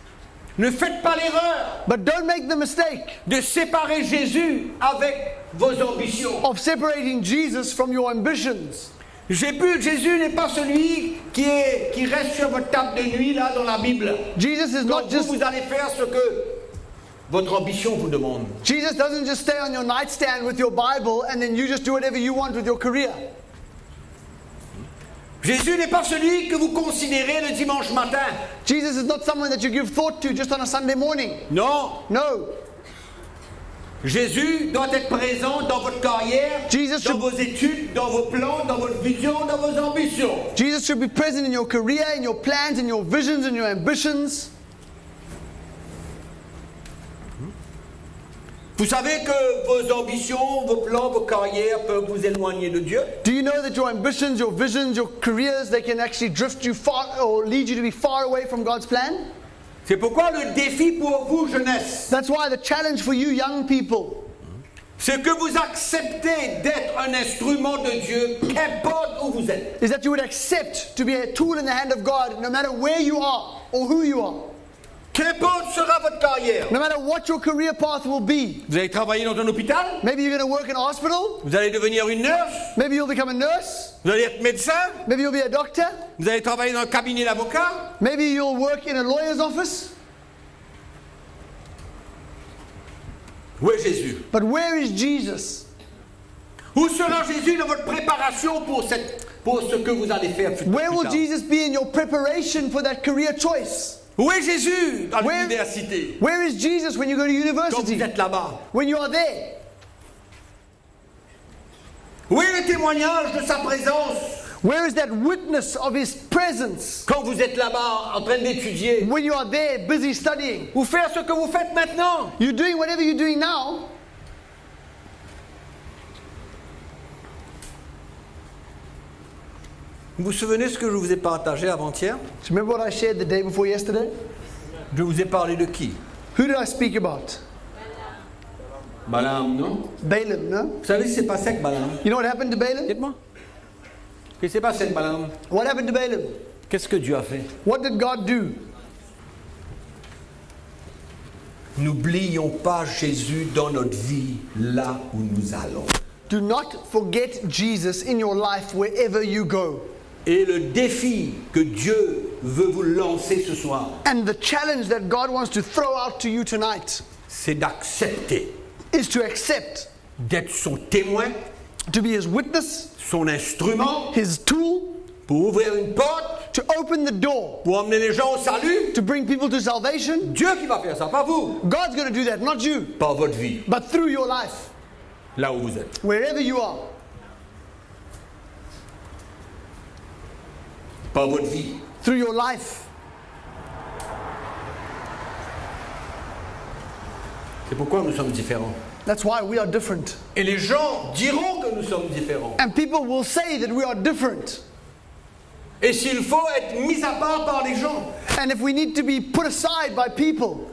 Ne faites pas l'erreur But don't make the mistake de séparer Jésus avec vos ambitions. of separating Jesus from your ambitions. Jésus n'est pas celui qui reste sur votre table de nuit là dans la Bible. Jesus is Quand not just vous allez faire ce que votre ambition vous demande. Jesus doesn't just stay on your nightstand with your Bible and then you just do whatever you want with your career. Jésus n'est pas celui que vous considérez le dimanche matin. Jesus is not someone that you give thought to just on a Sunday morning. Non. No. Jésus doit être présent dans votre carrière, Jesus dans should- vos études, dans vos plans, dans votre vision, dans vos ambitions. Jesus should be present in your career, in your plans, in your visions, in your ambitions. Vous savez que vos ambitions, vos plans, vos carrières peuvent vous éloigner de Dieu. Do you know that your ambitions, your visions, your careers, they can actually drift you far or lead you to be far away from God's plan? C'est pourquoi le défi pour vous, jeunesse, That's why the challenge for you young people c'est que vous acceptez d'être un instrument de Dieu, qu'importe où vous êtes. is that you would accept to be a tool in the hand of God no matter where you are or who you are. Qu'importe sera votre carrière. No matter what your career path will be. Vous allez travailler dans un hôpital, Maybe you're going to work in a hospital. vous allez devenir une nurse, Maybe you'll become a nurse. vous allez être médecin, Maybe you'll be a doctor. vous allez travailler dans un cabinet d'avocat. Maybe you'll work in a lawyer's office. Où est Jésus? But where is Jesus? Où sera Jésus dans votre préparation pour ce que vous allez faire plus Where will tard? Jesus be in your preparation for that career choice? Où est Jésus dans Where- l'université? Where is Jesus when you go to Quand vous university? êtes là-bas. When you are there? Où est le témoignage de sa présence Where is that witness of His presence? quand vous êtes là-bas en train d'étudier? When you are there, busy studying. Ou faire ce que vous faites maintenant? You're doing whatever you're doing now. Vous vous souvenez ce que je vous ai partagé avant-hier? Do you remember what I shared the day before yesterday? Je vous ai parlé de qui? Who did I speak about? Balaam, non? Balaam, no? Vous savez ce qui s'est passé avec Balaam? You know what happened to Balaam? Dites-moi. Qu'est-ce qui s'est passé avec Balaam? What happened to Balaam? Qu'est-ce que Dieu a fait? What did God do? N'oublions pas Jésus dans notre vie, là où nous allons. Do not forget Jesus in your life wherever you go. Et le défi que Dieu veut vous lancer ce soir, And the challenge that God wants to throw out to you tonight c'est d'accepter is to accept, d'être son témoin, to be His witness, son instrument, His tool, pour ouvrir une porte, to open the door, pour emmener les gens au salut. to bring people to salvation. Dieu qui va faire ça, pas vous, God's going to do that, not you, par votre vie, but through your life, là où vous êtes. wherever you are. Par votre vie. Through your life. C'est pourquoi nous sommes différents. That's why we are different. Et les gens diront que nous sommes différents. And people will say that we are different. Et s'il faut être mis à part par les gens, And if we need to be put aside by people,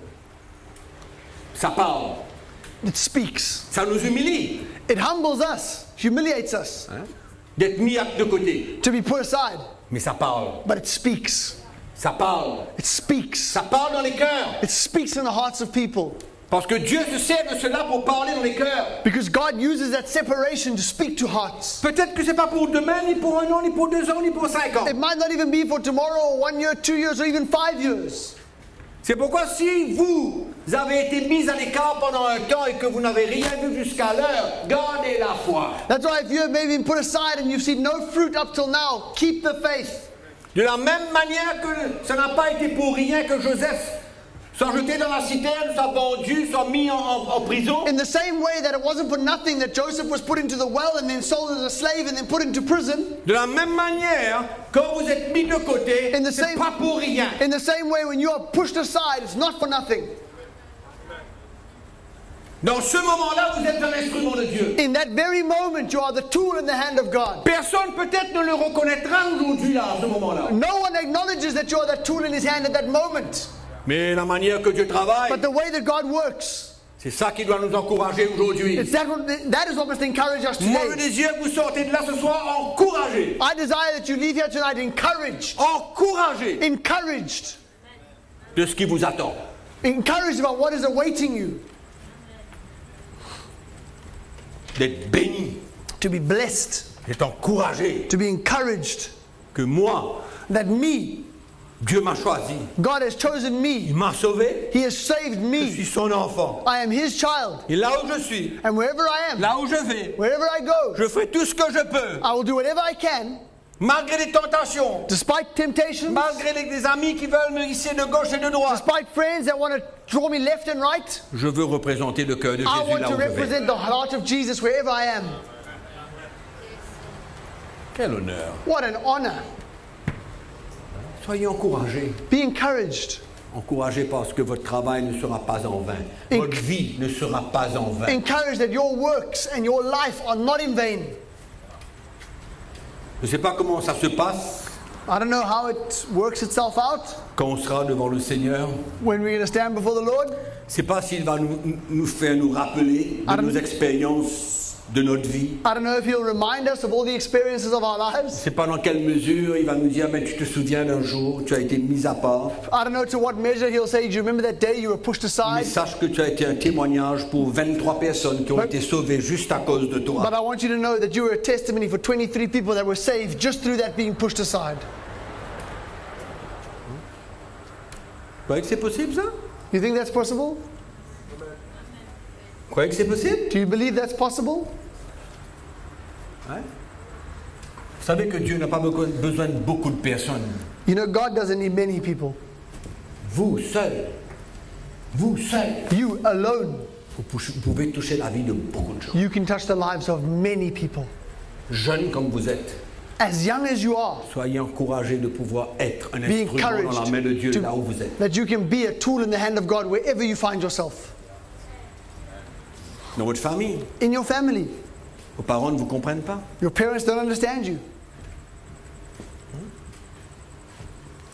ça parle, it speaks. ça nous humilie, It humbles us, humiliates us, hein, d'être mis de côté. to be put aside. Mais ça parle, But it speaks. ça parle, It speaks. ça parle dans les cœurs. It speaks in the hearts of people. Parce que Dieu se sert de cela pour parler dans les cœurs. Because God uses that separation to speak to hearts. Peut-être que c'est pas pour demain, ni pour 1 an, ni pour 2 ans, ni pour 5 ans. It might not even be for tomorrow or 1 year, 2 years, or even 5 years. C'est pourquoi si vous avez été mis à l'écart pendant un temps et que vous n'avez rien vu jusqu'à l'heure, gardez la foi. That's why if you have maybe been put aside and you've seen no fruit up till now, keep the faith. De la même manière que ça n'a pas été pour rien que Joseph soit jeté dans la citerne, soit vendu, soit mis en prison. In the same way that it wasn't for nothing that Joseph was put into the well and then sold as a slave and then put into prison. De la même manière, quand vous êtes mis de côté, In the c'est same- pas pour rien. In the same way, when you are pushed aside, it's not for nothing. Dans ce moment-là, vous êtes un instrument de Dieu. In that very moment, you are the tool in the hand of God. Personne peut-être ne le reconnaîtra aujourd'hui, là, à ce moment-là. No one acknowledges that you are that tool in His hand at that moment. Mais la manière que Dieu travaille, But the way that God works, c'est ça qui doit nous encourager aujourd'hui. it's that is what must encourage us Moi, je today. désire que vous sortez de là ce soir encouragés. I desire that you leave here tonight encouraged. Encouragés Encouraged. de ce qui vous attend. Encouraged about what is awaiting you. D'être bénis, To be blessed. d'être encouragés. To be encouraged. Que moi, That me, Dieu m'a choisi. God has chosen Il me. m'a sauvé. He has saved Je suis me. son enfant. I am His child. Et là où je suis, And wherever I am, là où je vais, wherever I go, je ferai tout ce que je peux I will do whatever I can Malgré les tentations, despite temptations, malgré des amis qui veulent me hisser de gauche et de droite, despite friends that want to draw me left and right, je veux représenter le cœur de I Jésus want là to où je vais. represent the heart of Jesus wherever I am. Quel honneur. What an honor. Soyez encouragés. Be encouraged. Encouragés parce que votre travail ne sera pas en vain. Votre vie ne sera pas en vain. Encouraged that your works and your life are not in vain. Je ne sais pas comment ça se passe I don't know how it works itself out quand on sera devant le Seigneur. when we're going to stand before the Lord. C'est pas s'il va nous faire nous rappeler de nos expériences de notre vie. I don't know if He'll remind us of all the experiences of our lives. C'est pas dans quelle mesure il va nous dire, mais tu te souviens d'un jour, tu as été mis à part. I don't know to what measure He'll say, do you remember that day you were pushed Mais aside? sache que tu as été un témoignage pour 23 personnes qui ont été sauvées juste à cause de toi. But I want you to know that you were a testimony for 23 people that were saved just through that being pushed aside. Vous croyez que c'est possible ça? You think that's possible? Vous croyez que c'est possible? Do you believe that's possible? Ouais. Vous savez que Dieu n'a pas besoin de beaucoup de personnes. You know, God doesn't need many people. Vous seul, You alone, vous pouvez toucher la vie de beaucoup de gens. you can touch the lives of many people. Jeunes comme vous êtes, As young as you are, soyez encouragés de pouvoir être un be instrument dans la main de Dieu encouraged là où vous êtes. that you can be a tool in the hand of God wherever you find yourself. Dans votre famille, In your family, vos parents ne vous comprennent pas. your parents don't understand you.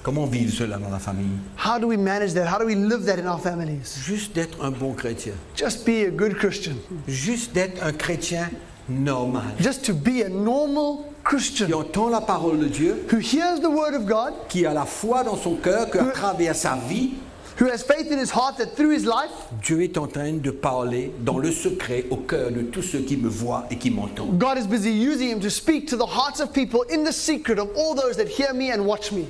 Comment vivre cela dans la famille? How do we manage that? How do we live that in our families? Juste d'être un bon chrétien. Just be a good Christian. Juste d'être un chrétien normal. Just to be a normal Christian Qui entend la parole de Dieu, who hears the word of God, qui a la foi dans son cœur, qu'à travers sa vie, who has faith in his heart that through his life, Dieu est en train de parler dans le secret au cœur de tous ceux qui me voient et qui m'entendent. God is busy using him to speak to the hearts of people in the secret of all those that hear me and watch me.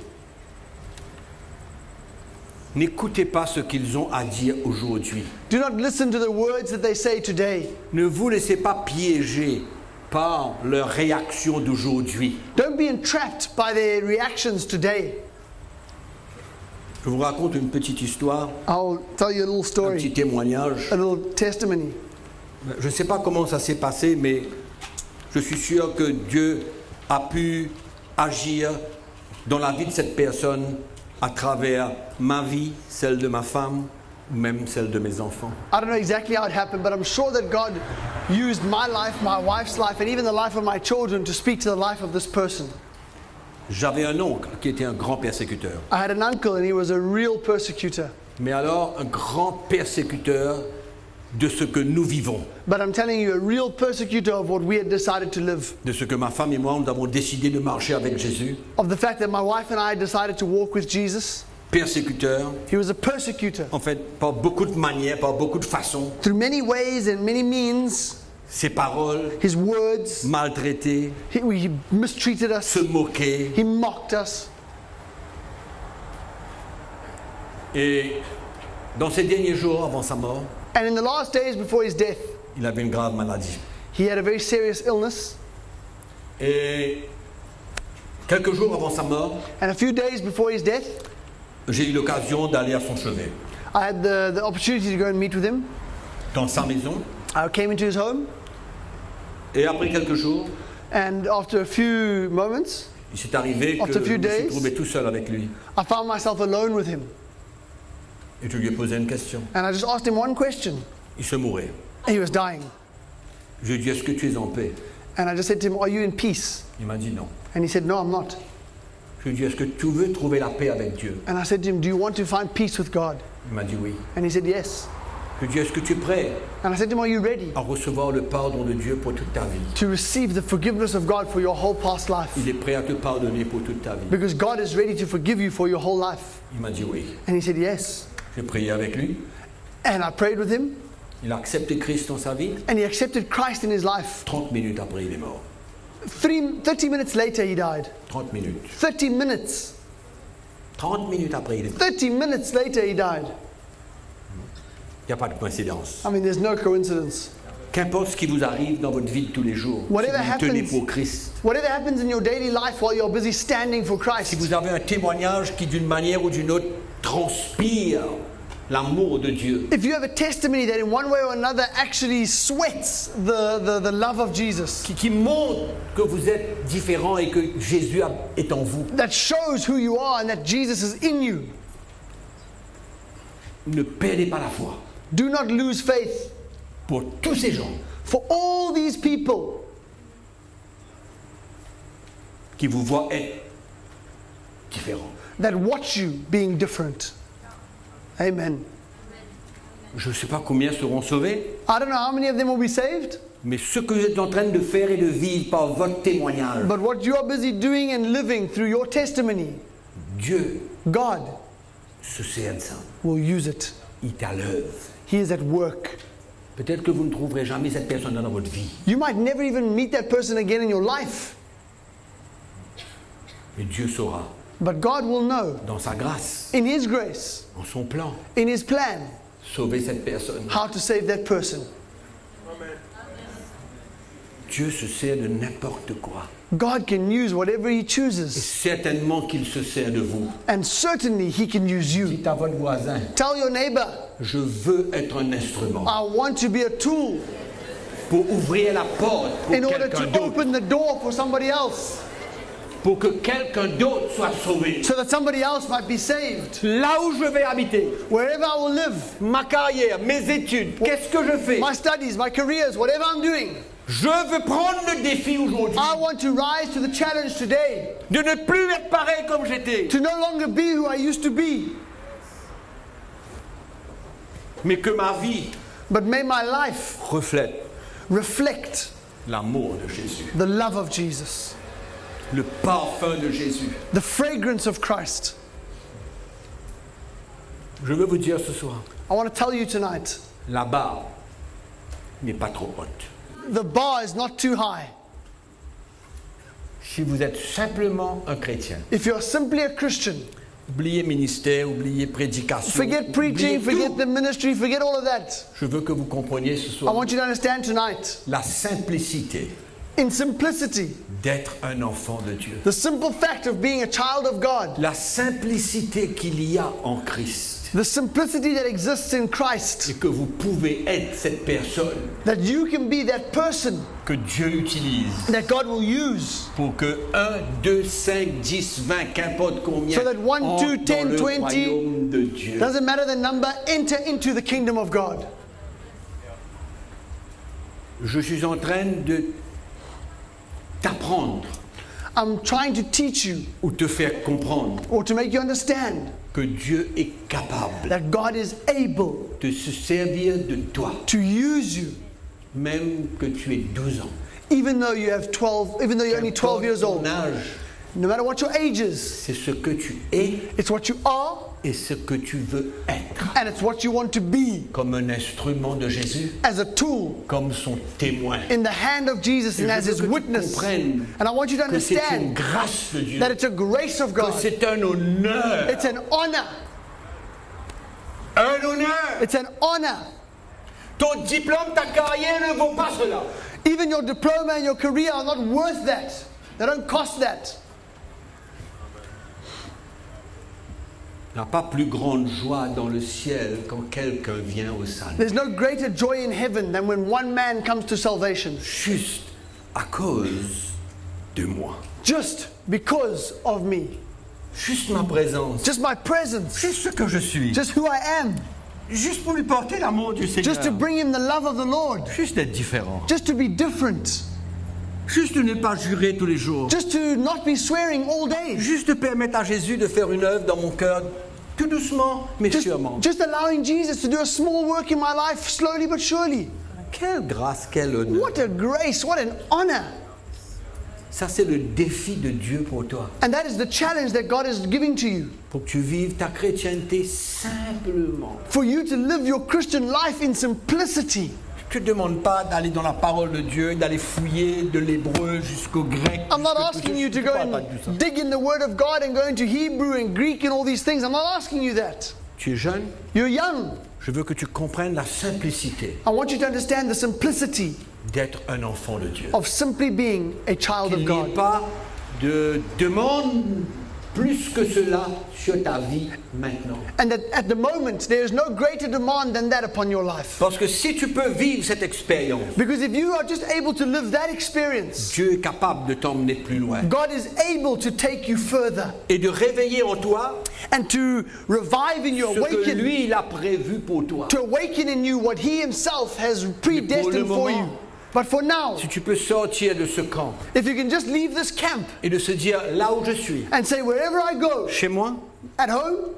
N'écoutez pas ce qu'ils ont à dire aujourd'hui. Do not listen to the words that they say today. Ne vous laissez pas piéger par leur réaction d'aujourd'hui. Don't be entrapped by their reactions today. Je vous raconte une petite histoire, I'll tell you a little un story, petit témoignage. a little testimony. Je ne sais pas comment ça s'est passé, mais je suis sûr que Dieu a pu agir dans la vie de cette personne à travers ma vie, celle de ma femme, ou même celle de mes enfants. I don't know exactly how it happened, but I'm sure that God used my life, my wife's life, and even the life of my children to speak to the life of this person. J'avais un oncle qui était un grand persécuteur. I had an uncle and he was a real persecutor. Mais alors, un grand persécuteur de ce que nous vivons, But I'm telling you, a real persecutor of what we had decided to live. de ce que ma femme et moi, nous avons décidé de marcher avec Jésus. Of the fact that my wife and I decided to walk with Jesus. Persécuteur, He was a persecutor. en fait, par beaucoup de manières, par beaucoup de façons. Through many ways and many means, Ses paroles, his words, maltraiter, he mistreated us, se moquer. he mocked us. Et dans ces derniers jours avant sa mort, And in the last days before his death, il avait une grave maladie. he had a very serious illness. Et quelques jours avant sa mort, And a few days before his death, j'ai eu l'occasion d'aller à son chevet, I had the opportunity to go and meet with him. dans sa maison. I came into his home, Et après quelques jours, and after a few moments, il s'est arrivé que After a je few me suis days, trouvé tout seul avec lui. I found myself alone with him. Et je lui ai posé une question. And I just asked him one question. Il se mourait. He was dying. Je lui ai dit, est-ce que tu es en paix? And I just said to him, are you in peace? Il m'a dit non. And he said, no, I'm not. Je lui ai dit, est-ce que tu veux trouver la paix avec Dieu? And I said to him, do you want to find peace with God? Il m'a dit oui. And he said, yes. Je lui ai dit, est-ce que tu es prêt And I said to him, are you ready à recevoir le pardon de Dieu pour toute ta vie? to receive the forgiveness of God for your whole past life? Il est prêt à te pardonner pour toute ta vie. Because God is ready to forgive you for your whole life. Il m'a dit oui. And he said, yes. J'ai prié avec lui. And I prayed with him, Il a accepté Christ dans sa vie. and he accepted Christ in his life. 30 minutes après, il est mort. 30 minutes later, he died. 30 minutes. 30 minutes. 30 minutes après, il est mort. 30 minutes later, he died. Il n'y a pas de coïncidence. I mean, there's no coincidence. Qu'importe ce qui vous arrive dans votre vie de tous les jours, si Whatever vous tenez happens- pour Christ, Whatever happens in your daily life while you're busy standing for si Christ, vous avez un témoignage qui d'une manière ou d'une autre transpire l'amour de Dieu, if you have a testimony that in one way or another actually sweats the love of Jesus, qui montre que vous êtes différent et que Jésus est en vous, that shows who you are and that Jesus is in you, ne perdez pas la foi. do not lose faith. Pour tous ces gens For all these people qui vous voient être différents. that watch you being different. Amen. Je ne sais pas combien seront sauvés, I don't know how many of them will be saved, mais ce que vous êtes en train de faire et de vivre par votre témoignage, but what you are busy doing and living through your testimony, Dieu God se sert de ça. will use it. Il est à l'œuvre. He is at work. Peut-être que vous ne trouverez jamais cette personne dans votre vie, You might never even meet that person again in your life, mais Dieu saura, but God will know dans sa grâce, in His grace, en son plan, in His plan, sauver cette personne. how to save that person. Dieu se sert de n'importe quoi. God can use whatever He Et chooses, certainement qu'il se sert de vous. and certainly He can use you. Dites à votre voisin, Tell your neighbor, je veux être un instrument I want to be a tool pour ouvrir la porte pour in order quelqu'un to d'autre, open the door for somebody else, pour que quelqu'un d'autre soit sauvé. so that somebody else might be saved. Là où je vais habiter, Wherever I will live, ma carrière, mes études, qu'est-ce que je fais? my studies, my careers, whatever I'm doing, Je veux prendre le défi aujourd'hui I want to rise to the challenge today de ne plus être pareil comme j'étais, to no longer be who I used to be, mais que ma vie but may my life reflète reflect l'amour de Jésus, the love of Jesus, le parfum de Jésus. the fragrance of Christ. Je veux vous dire ce soir, I want to tell you tonight, la barre n'est pas trop haute. the bar is not too high. Si vous êtes simplement un chrétien, If you're simply a Christian, oubliez ministère, oubliez prédication, forget preaching, oubliez forget tout. the ministry, forget all of that. Je veux que vous compreniez ce I soir want you to understand tonight, la simplicité in simplicity, d'être un enfant de Dieu. the simple fact of being a child of God, La simplicité qu'il y a en Christ. the simplicity that exists in Et Christ, que vous pouvez être cette personne that you can be that person que Dieu utilise that God will use, pour que 1, 2, 5, 10, 20, qu'importe combien, So that 1, 2, entrent 10, dans le 20, royaume de Dieu. doesn't matter the number, enter into the kingdom of God. Je suis en train de t'apprendre I'm trying to teach you ou te faire comprendre or to make you understand que Dieu est capable that God is able de se servir de toi, to use you, même que tu aies 12 ans. even though you have 12, even though you're only 12 years Ton old. âge, No matter what your age is, c'est ce que tu es it's what you are et ce que tu veux être. and it's what you want to be Comme un instrument de Jésus, as a tool comme son témoin. in the hand of Jesus and Et as je His veux que tu witness. comprennes And I want you to que c'est une understand grâce de Dieu, that it's a grace of que God. c'est un honneur, It's an honor. un honneur. It's an honor. Ton diplôme, ta carrière ne vaut pas cela. Even your diploma and your career are not worth that. They don't cost that. Il n'y a pas plus grande joie dans le ciel quand quelqu'un vient au salut. There's no greater joy in heaven than when one man comes to salvation, Juste à cause de moi. just because of me, Juste ma présence. just my presence, Juste ce que je suis. just who I am, Juste pour lui porter l'amour du Seigneur. just to bring him the love of the Lord, Juste d'être différent. just to be different, Juste de ne pas jurer tous les jours. just to not be swearing all day, Juste de permettre à Jésus de faire une œuvre dans mon cœur, tout doucement, mais sûrement. just allowing Jesus to do a small work in my life slowly but surely. Quelle grâce, quel honneur. What a grace, what an honor. Ça, c'est le défi de Dieu pour toi. And that is the challenge that God is giving to you. Pour que tu vives ta chrétienté simplement. For you to live your Christian life in simplicity. Je ne te demande pas d'aller dans la parole de Dieu, d'aller fouiller de l'hébreu jusqu'au grec. I'm not jusqu'au tout asking ça. you Je to te go parle pas de tout ça. and dig in the Word of God and go into Hebrew and Greek and all these things. I'm not asking you that. Tu es jeune, You're young. Je veux que tu comprennes la simplicité I want you to understand the simplicity d'être un enfant de Dieu. of simply being a child Qu'il of n'y God. ait pas de demande plus que cela sur ta vie maintenant. And that at the moment, there is no greater demand than that upon your life. Parce que si tu peux vivre cette expérience, Because if you are just able to live that experience, Dieu est capable de t'emmener plus loin God is able to take you further et de réveiller en toi and to revive in you, ce que awaken, lui il a prévu pour toi. to awaken in you what He Himself has predestined for you. moment, But for now, Si tu peux sortir de ce camp if you can just leave this camp et de se dire là où je suis, and say, wherever I go, chez moi, at home,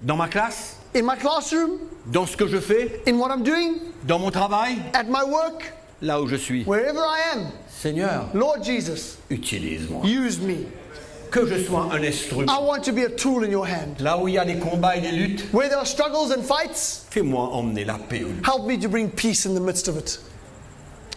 dans ma classe, in my classroom, dans ce que je fais, in what I'm doing, dans mon travail, at my work, là où je suis, wherever I am, Seigneur, Lord Jesus, utilise-moi. use me. Que je sois un instrument. I want to be a tool in your hand. Là où il y a des combats et des luttes, Where there are struggles and fights, fais-moi emmener la paix. help me to bring peace in the midst of it.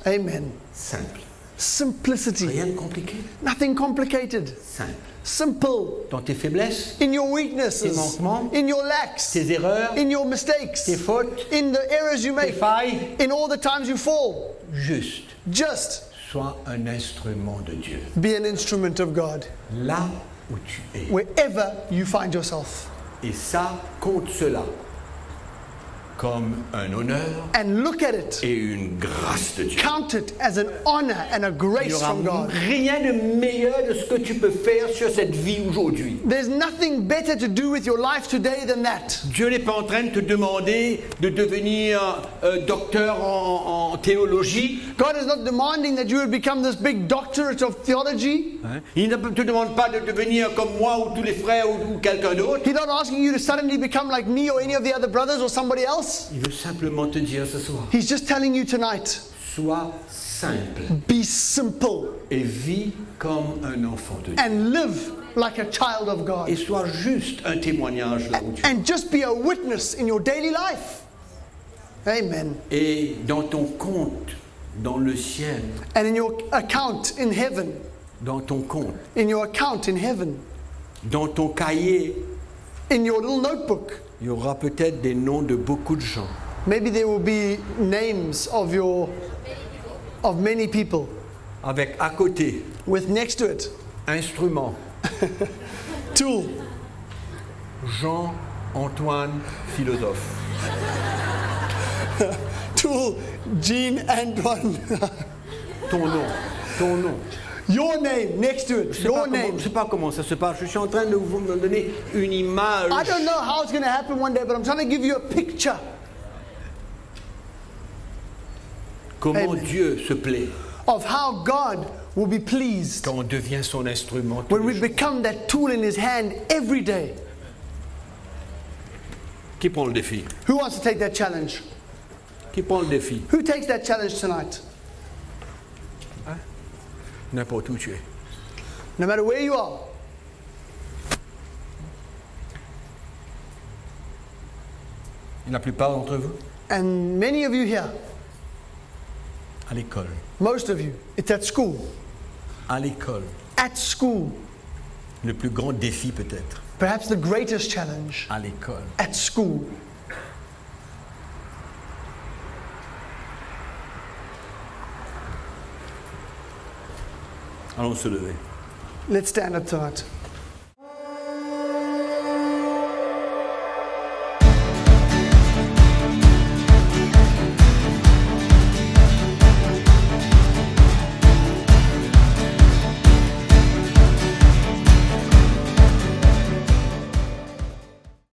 Amen. Simple. Simplicity. Rien de compliqué. Nothing complicated. Simple. Simple. Dans tes faiblesses, In your tes weaknesses, manquements, in your lacks, tes erreurs, in your mistakes, tes fautes, in the errors you tes make, failles, in all the times you fall. juste, Just sois un instrument de Dieu. be an instrument of God Là où tu es. wherever you find yourself. Et ça, compte cela comme un honneur And look at it. et une grâce de Dieu. Count it as an honor and a Il n'y grace aura from God. rien de meilleur de ce que tu peux faire sur cette vie aujourd'hui. There's nothing better to do with your life today than that. Dieu n'est pas en train de te demander de devenir docteur en théologie. God is not demanding that you would become this big doctorate of theology. Il ne te demande pas de devenir comme moi ou tous les frères ou quelqu'un d'autre. He's not asking you to suddenly become like me or any of the other brothers or somebody else. Il veut simplement te dire ce soir, He's just telling you tonight, sois simple be simple et vis comme un enfant de Dieu. and live like a child of God. Et sois juste un témoignage là où tu es. And just be a witness in your daily life. Amen. Et dans ton compte, dans le ciel, And in your account in heaven, dans ton compte, in your account in heaven, dans ton cahier, in your little notebook, il y aura peut-être des noms de beaucoup de gens. maybe there will be names of many people Avec à côté, with next to it, instrument, tool, Jean-Antoine philosophe. tool, Jean Antoine. Ton nom. Your name next to it, your name. Je ne sais pas comment ça se passe. Je suis en train de vous me donner une image. I don't know how it's going to happen one day, but I'm trying to give you a picture. Comment Amen. Dieu se plaît Of how God will be pleased quand on devient son instrument. tous when les we jours. become that tool in His hand every day. Qui prend le défi? Who wants to take that challenge? Qui prend le défi? Who takes that challenge tonight? N'importe où tu es. No matter where you are. La plupart d'entre vous, And many of you here, à l'école. most of you, it's at school. À l'école. At school. Le plus grand défi peut-être. Perhaps the greatest challenge. À l'école. At school. Allons se lever. Let's stand up tonight.